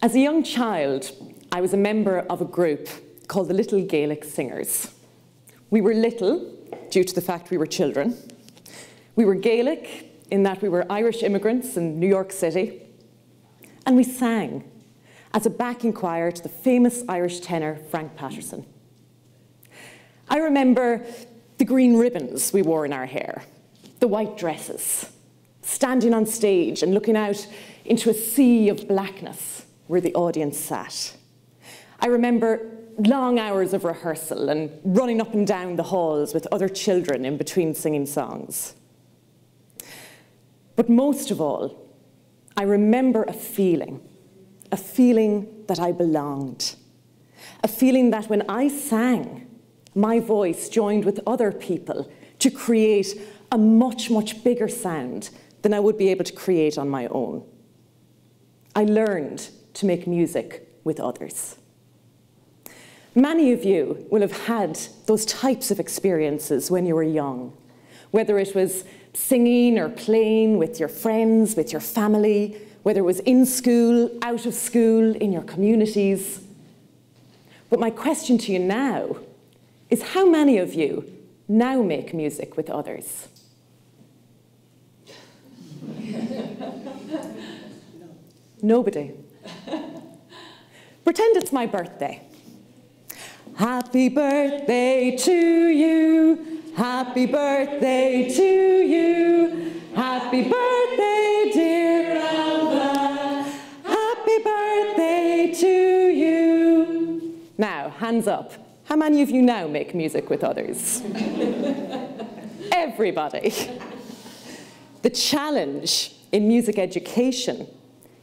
As a young child, I was a member of a group called the Little Gaelic Singers. We were little, due to the fact we were children. We were Gaelic, in that we were Irish immigrants in New York City. And we sang as a backing choir to the famous Irish tenor Frank Patterson. I remember the green ribbons we wore in our hair, the white dresses, standing on stage and looking out into a sea of blackness where the audience sat. I remember long hours of rehearsal and running up and down the halls with other children in between singing songs. But most of all, I remember a feeling that I belonged, a feeling that when I sang, my voice joined with other people to create a much, much bigger sound than I would be able to create on my own. I learned to make music with others. Many of you will have had those types of experiences when you were young, whether it was singing or playing with your friends, with your family, whether it was in school, out of school, in your communities. But my question to you now is, how many of you now make music with others? Nobody. Pretend it's my birthday. Happy birthday to you. Happy birthday to you. Happy birthday, dear Ailbhe. Happy birthday to you. Now, hands up. How many of you now make music with others? Everybody. The challenge in music education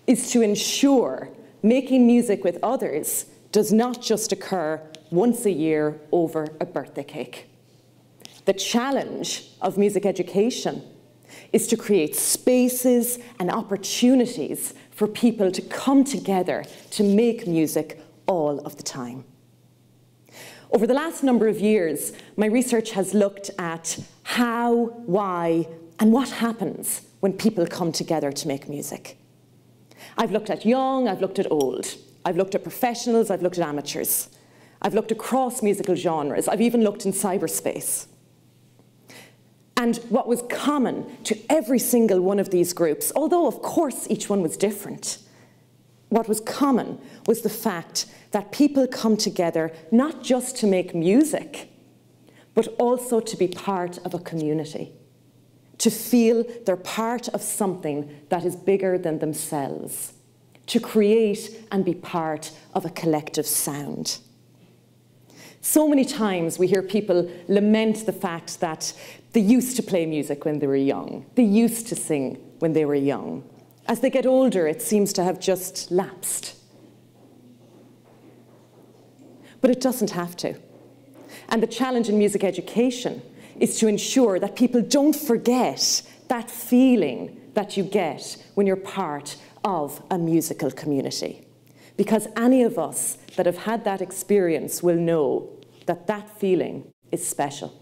is to ensure making music with others does not just occur once a year over a birthday cake. The challenge of music education is to create spaces and opportunities for people to come together to make music all of the time. Over the last number of years, my research has looked at how, why, and what happens when people come together to make music. I've looked at young, I've looked at old. I've looked at professionals, I've looked at amateurs. I've looked across musical genres. I've even looked in cyberspace. And what was common to every single one of these groups, although of course each one was different, what was common was the fact that people come together not just to make music, but also to be part of a community, to feel they're part of something that is bigger than themselves, to create and be part of a collective sound. So many times we hear people lament the fact that they used to play music when they were young. They used to sing when they were young. As they get older, it seems to have just lapsed. But it doesn't have to. And the challenge in music education is to ensure that people don't forget that feeling that you get when you're part of a musical community. Because any of us that have had that experience will know that that feeling is special.